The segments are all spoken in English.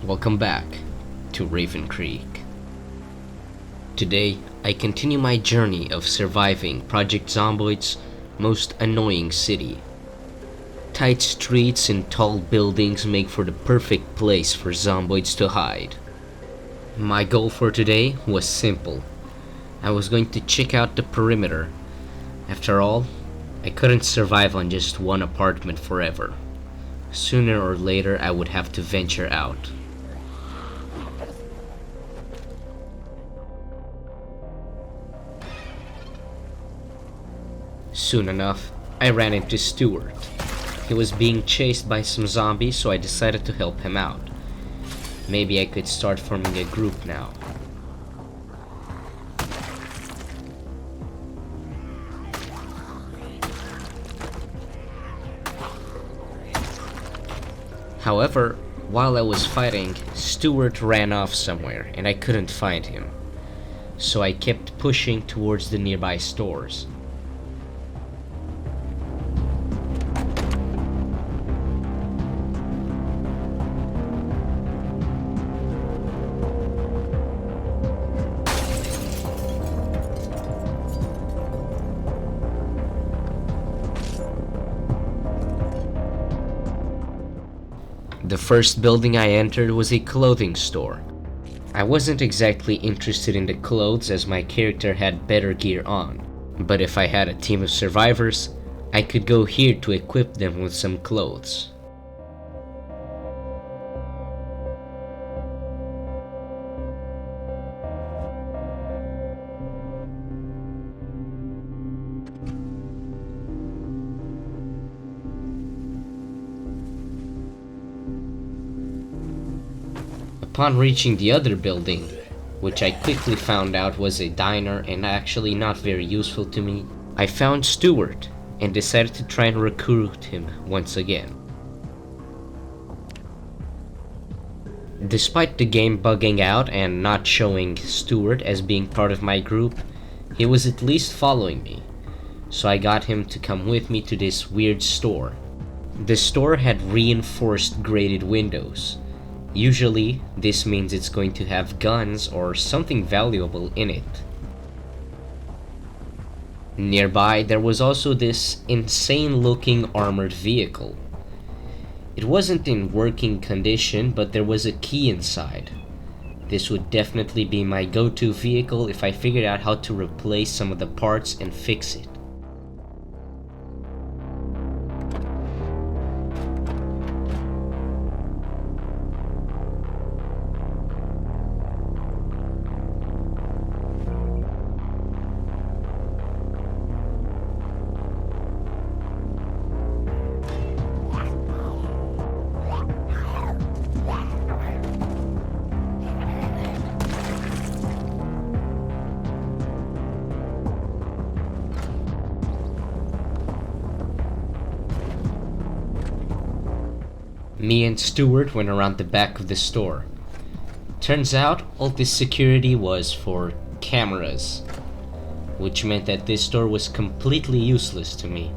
Welcome back to Raven Creek. Today, I continue my journey of surviving Project Zomboid's most annoying city. Tight streets and tall buildings make for the perfect place for Zomboids to hide. My goal for today was simple. I was going to check out the perimeter. After all, I couldn't survive on just one apartment forever. Sooner or later, I would have to venture out. Soon enough, I ran into Stuart. He was being chased by some zombies, so I decided to help him out. Maybe I could start forming a group now. However, while I was fighting, Stuart ran off somewhere and I couldn't find him. So I kept pushing towards the nearby stores. The first building I entered was a clothing store. I wasn't exactly interested in the clothes as my character had better gear on, but if I had a team of survivors, I could go here to equip them with some clothes. Upon reaching the other building, which I quickly found out was a diner and actually not very useful to me, I found Stuart and decided to try and recruit him once again. Despite the game bugging out and not showing Stuart as being part of my group, he was at least following me, so I got him to come with me to this weird store. The store had reinforced graded windows. Usually, this means it's going to have guns or something valuable in it. Nearby, there was also this insane-looking armored vehicle. It wasn't in working condition, but there was a key inside. This would definitely be my go-to vehicle if I figured out how to replace some of the parts and fix it. Me and Stuart went around the back of the store. Turns out, all this security was for cameras, which meant that this store was completely useless to me.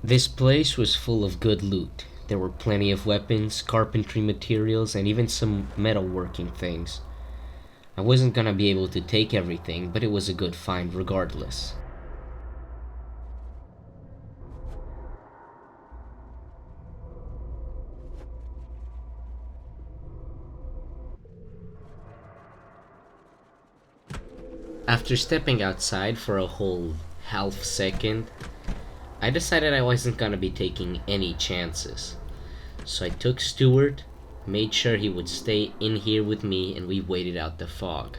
This place was full of good loot. There were plenty of weapons, carpentry materials, and even some metalworking things. I wasn't gonna be able to take everything, but it was a good find regardless. After stepping outside for a whole half second, I decided I wasn't gonna be taking any chances. So I took Stuart, made sure he would stay in here with me, and we waited out the fog.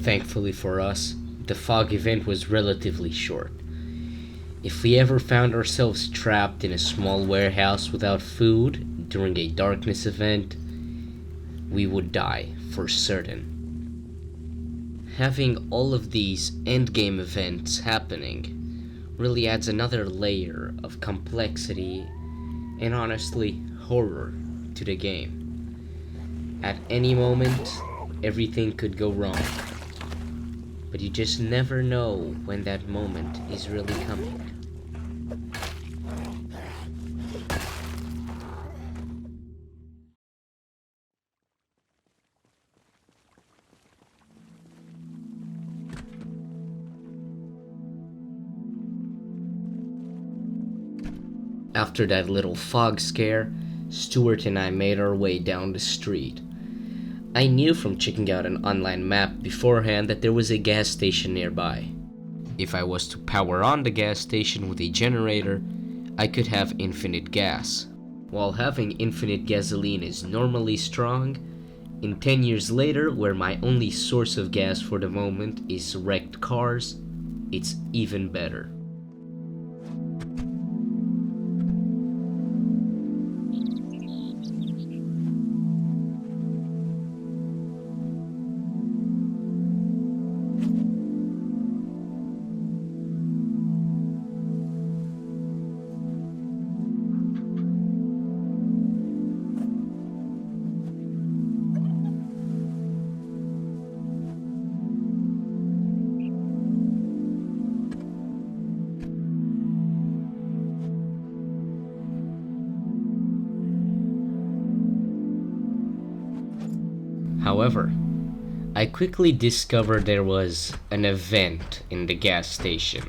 Thankfully for us, the fog event was relatively short. If we ever found ourselves trapped in a small warehouse without food during a darkness event, we would die for certain. Having all of these endgame events happening really adds another layer of complexity and honestly horror to the game. At any moment, everything could go wrong. But you just never know when that moment is really coming. After that little fog scare, Stuart and I made our way down the street. I knew from checking out an online map beforehand that there was a gas station nearby. If I was to power on the gas station with a generator, I could have infinite gas. While having infinite gasoline is normally strong, in 10 years later, where my only source of gas for the moment is wrecked cars, it's even better. However, I quickly discovered there was an event in the gas station.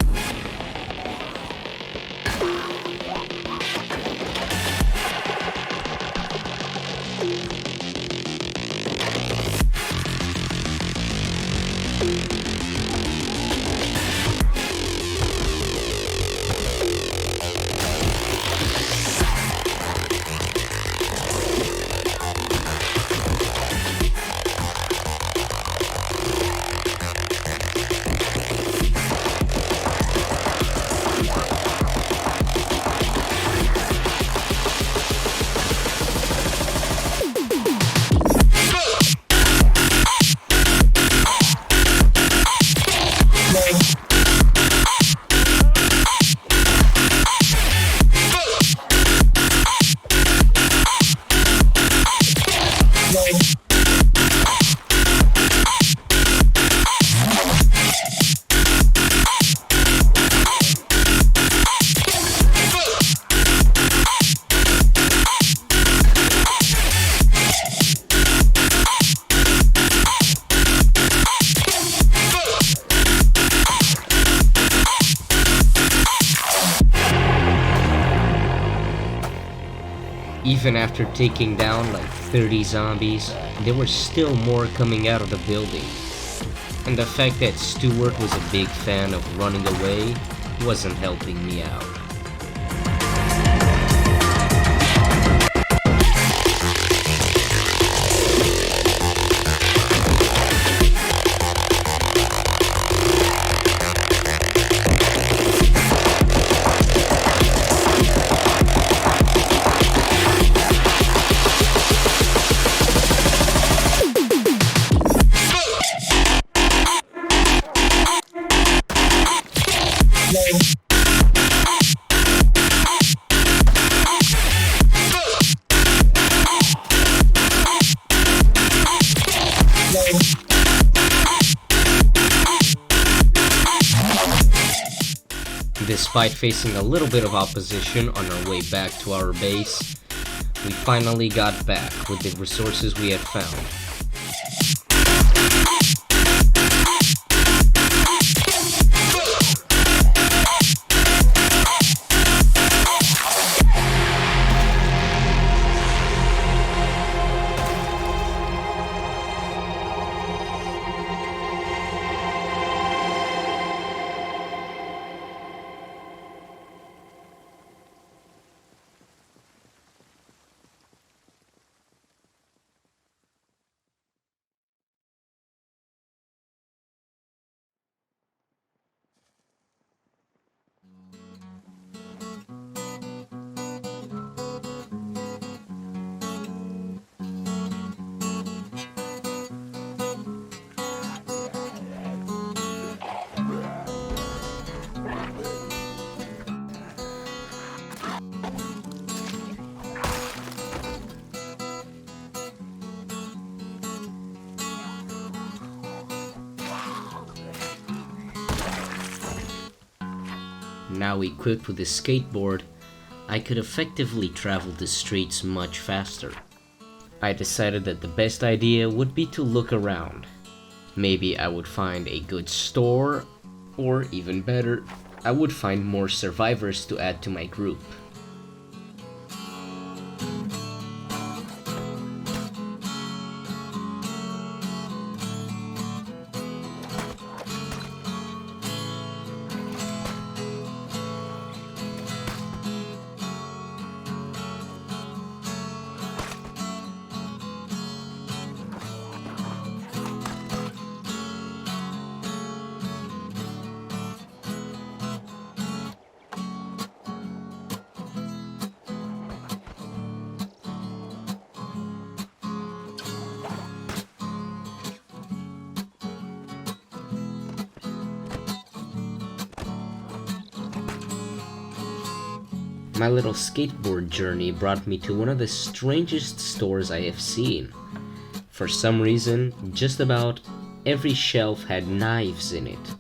Even after taking down like 30 zombies, there were still more coming out of the building. And the fact that Stuart was a big fan of running away wasn't helping me out. Despite facing a little bit of opposition on our way back to our base, we finally got back with the resources we had found. Now equipped with a skateboard, I could effectively travel the streets much faster. I decided that the best idea would be to look around. Maybe I would find a good store, or even better, I would find more survivors to add to my group. My little skateboard journey brought me to one of the strangest stores I have seen. For some reason, just about every shelf had knives in it.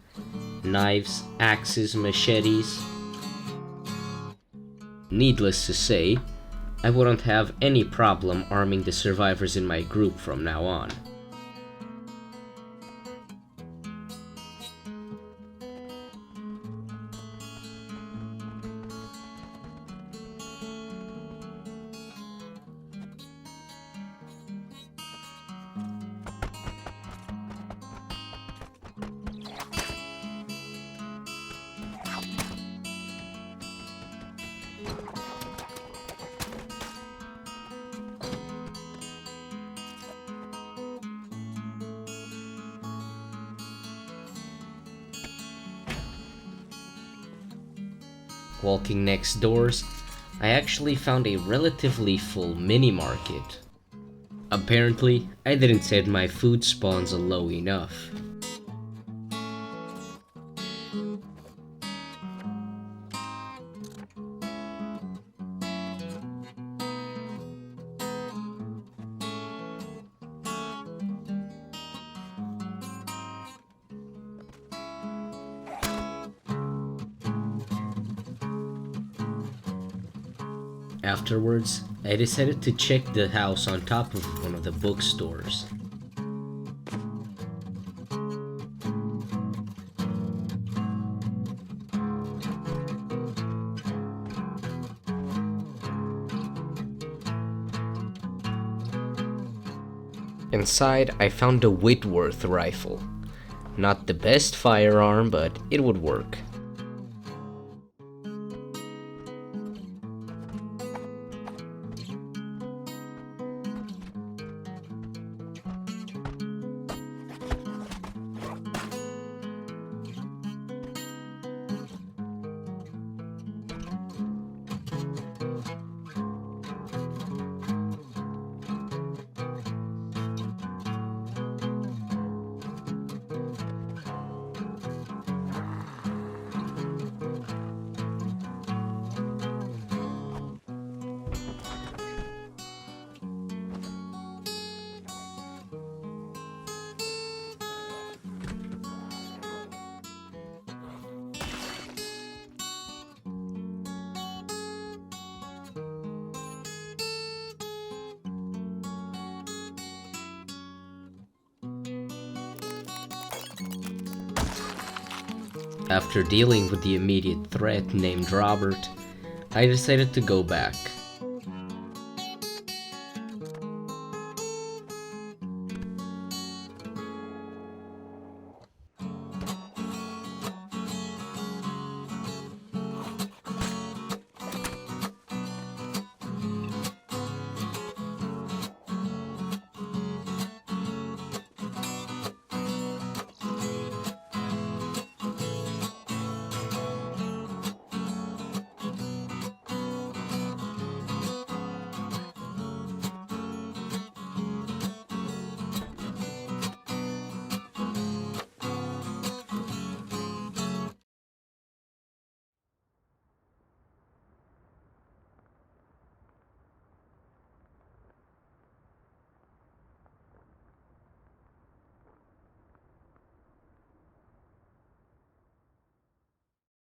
Knives, axes, machetes. Needless to say, I wouldn't have any problem arming the survivors in my group from now on. Walking next doors, I actually found a relatively full mini-market. Apparently, I didn't set my food spawns low enough. Afterwards, I decided to check the house on top of one of the bookstores. Inside, I found a Whitworth rifle. Not the best firearm, but it would work. After dealing with the immediate threat named Robert, I decided to go back